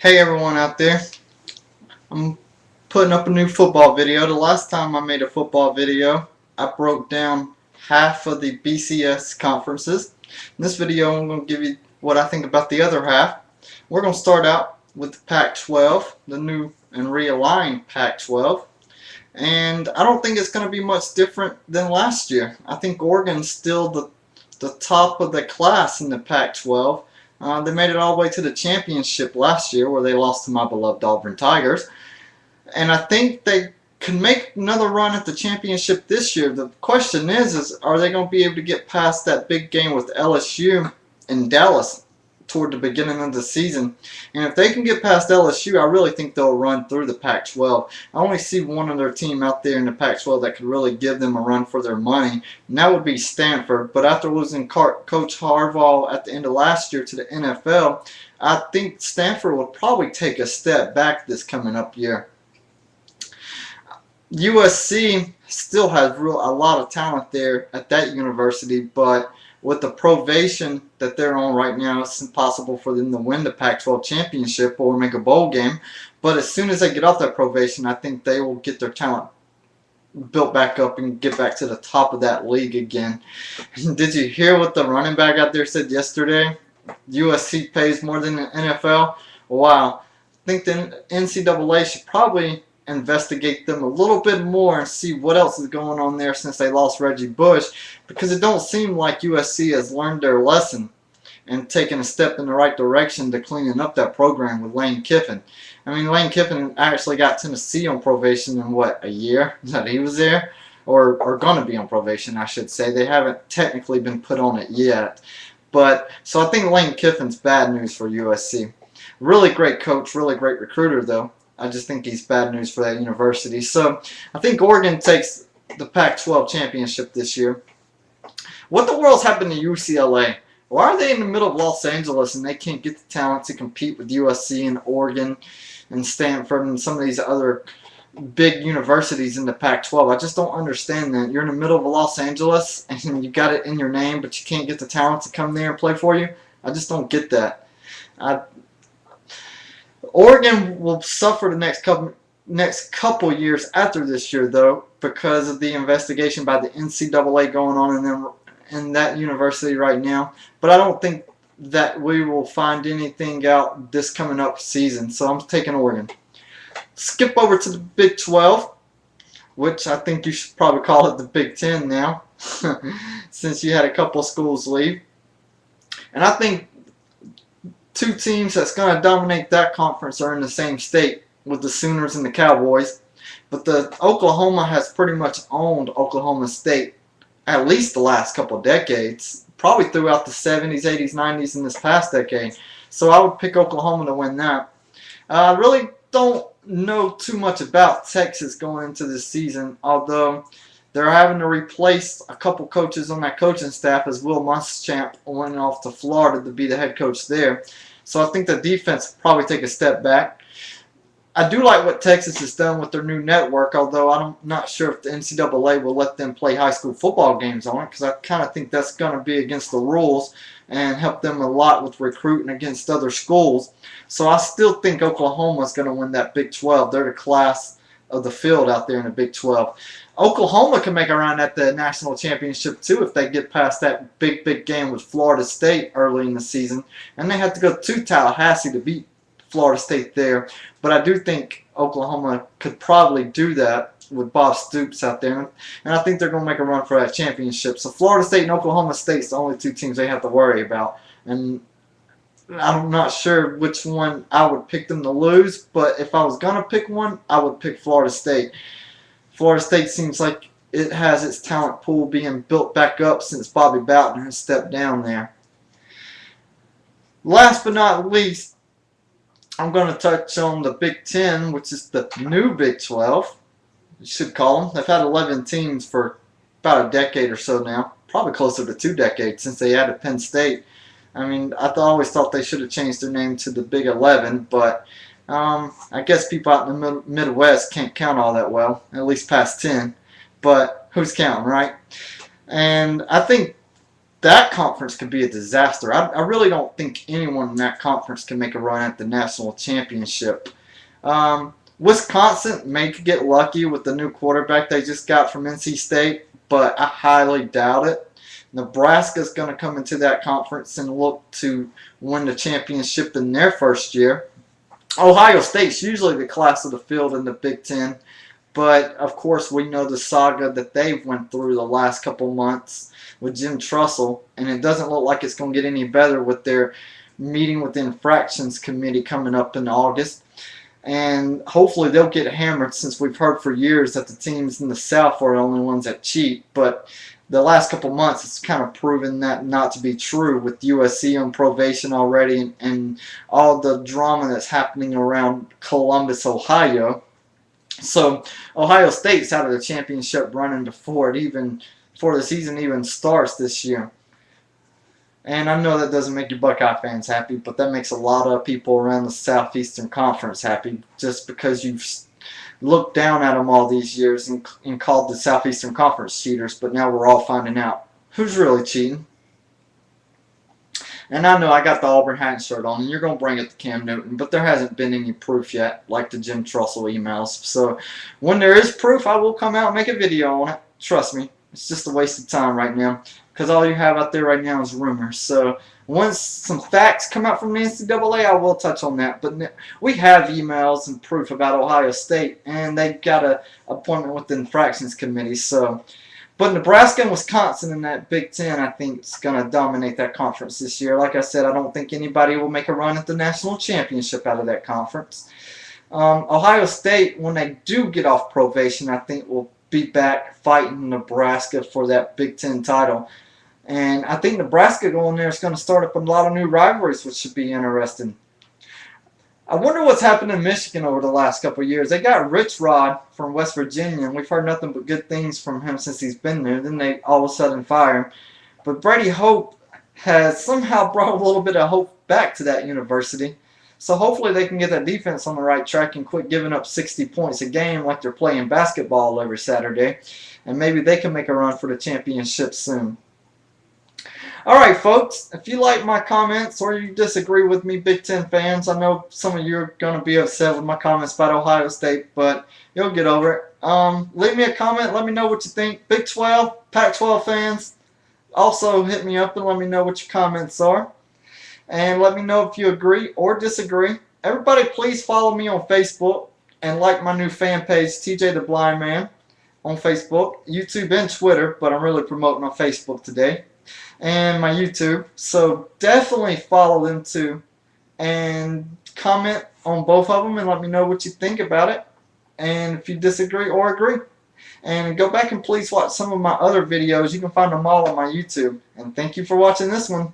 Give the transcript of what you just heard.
Hey everyone out there, I'm putting up a new football video. The last time I made a football video, I broke down half of the BCS conferences. In this video, I'm going to give you what I think about the other half. We're going to start out with the Pac-12, the new and realigned Pac-12. And I don't think it's going to be much different than last year. I think Oregon's still the top of the class in the Pac-12. They made it all the way to the championship last year where they lost to my beloved Auburn Tigers. And I think they can make another run at the championship this year. The question is are they going to be able to get past that big game with LSU in Dallas toward the beginning of the season? And if they can get past LSU, I really think they'll run through the Pac-12. I only see one other team out there in the Pac-12 that could really give them a run for their money, and that would be Stanford. But after losing Coach Harbaugh at the end of last year to the NFL, I think Stanford will probably take a step back this coming up year. USC still has a lot of talent there at that university, but with the probation that they're on right now, it's impossible for them to win the Pac-12 championship or make a bowl game. But as soon as they get off that probation, I think they will get their talent built back up and get back to the top of that league again. Did you hear what the running back out there said yesterday? USC pays more than the NFL? Wow. I think the NCAA should probably investigate them a little bit more and see what else is going on there since they lost Reggie Bush, because it don't seem like USC has learned their lesson and taken a step in the right direction to cleaning up that program with Lane Kiffin. I mean, Lane Kiffin actually got Tennessee on probation in what, a year that he was there? Or going to be on probation, I should say. They haven't technically been put on it yet. But so I think Lane Kiffin's bad news for USC. Really great coach, really great recruiter though. I just think he's bad news for that university. So I think Oregon takes the Pac-12 championship this year. What the world's happened to UCLA? Why are they in the middle of Los Angeles and they can't get the talent to compete with USC and Oregon and Stanford and some of these other big universities in the Pac-12? I just don't understand that. You're in the middle of Los Angeles and you got it in your name, but you can't get the talent to come there and play for you. I just don't get that. Oregon will suffer the next couple years after this year, though, because of the investigation by the NCAA going on in that university right now. But I don't think that we will find anything out this coming up season, so I'm taking Oregon. Skip over to the Big 12, which I think you should probably call it the Big 10 now, since you had a couple schools leave. And I think two teams that's going to dominate that conference are in the same state with the Sooners and the Cowboys. But the Oklahoma has pretty much owned Oklahoma State at least the last couple of decades, probably throughout the 70s, 80s, 90s, and this past decade. So I would pick Oklahoma to win that. I really don't know too much about Texas going into this season, although they're having to replace a couple coaches on that coaching staff as Will Muschamp went off to Florida to be the head coach there. So I think the defense will probably take a step back. I do like what Texas has done with their new network, although I'm not sure if the NCAA will let them play high school football games on it, because I kind of think that's going to be against the rules and help them a lot with recruiting against other schools. So I still think Oklahoma is going to win that Big 12. They're the class of the field out there in the Big 12. Oklahoma can make a run at the national championship too if they get past that big game with Florida State early in the season. And they have to go to Tallahassee to beat Florida State there. But I do think Oklahoma could probably do that with Bob Stoops out there. And I think they're going to make a run for that championship. So Florida State and Oklahoma State are the only two teams they have to worry about. And I'm not sure which one I would pick them to lose, but if I was going to pick one, I would pick Florida State. Florida State seems like it has its talent pool being built back up since Bobby Bowden has stepped down there. Last but not least, I'm going to touch on the Big 10, which is the new Big 12. You should call them. They've had 11 teams for about a decade or so now, probably closer to 2 decades since they added Penn State. I mean, I always thought they should have changed their name to the Big 11, but I guess people out in the Midwest can't count all that well, at least past 10. But who's counting, right? And I think that conference could be a disaster. I really don't think anyone in that conference can make a run at the national championship. Wisconsin may get lucky with the new quarterback they just got from NC State, but I highly doubt it. Nebraska's going to come into that conference and look to win the championship in their first year. Ohio State's usually the class of the field in the Big Ten, but of course we know the saga that they've went through the last couple months with Jim Trussell, and it doesn't look like it's going to get any better with their meeting with the infractions committee coming up in August. And hopefully they'll get hammered, since we've heard for years that the teams in the South are the only ones that cheat. But the last couple months it's kind of proven that not to be true, with USC on probation already, and all the drama that's happening around Columbus, Ohio. So Ohio State's out of the championship running before the season even starts this year. And I know that doesn't make you Buckeye fans happy, but that makes a lot of people around the Southeastern Conference happy, just because you've looked down at them all these years and called the Southeastern Conference cheaters, but now we're all finding out who's really cheating. And I know I got the Auburn hat shirt on, and you're going to bring it to Cam Newton, but there hasn't been any proof yet, like the Jim Trussell emails. So when there is proof, I will come out and make a video on it. Trust me, it's just a waste of time right now, because all you have out there right now is rumors. So once some facts come out from the NCAA, I will touch on that. But we have emails and proof about Ohio State, and they've got an appointment with the infractions committee. So, but Nebraska and Wisconsin in that Big Ten, I think, is going to dominate that conference this year. Like I said, I don't think anybody will make a run at the national championship out of that conference. Ohio State, when they do get off probation, I think will be back fighting Nebraska for that Big Ten title. And I think Nebraska going there is going to start up a lot of new rivalries, which should be interesting. I wonder what's happened in Michigan over the last couple of years. They got Rich Rod from West Virginia, and we've heard nothing but good things from him since he's been there. Then they all of a sudden fire him. But Brady Hope has somehow brought a little bit of hope back to that university. So hopefully they can get that defense on the right track and quit giving up 60 points a game like they're playing basketball every Saturday. And maybe they can make a run for the championship soon. Alright folks, if you like my comments or you disagree with me, Big Ten fans, I know some of you are going to be upset with my comments about Ohio State, but you'll get over it. Leave me a comment, let me know what you think. Big 12, Pac-12 fans, also hit me up and let me know what your comments are. And let me know if you agree or disagree. Everybody please follow me on Facebook and like my new fan page, TJtheblindman, on Facebook, YouTube, and Twitter, but I'm really promoting on Facebook today. And my YouTube, so definitely follow them too, and comment on both of them and let me know what you think about it, and if you disagree or agree. And go back and please watch some of my other videos. You can find them all on my YouTube. And thank you for watching this one.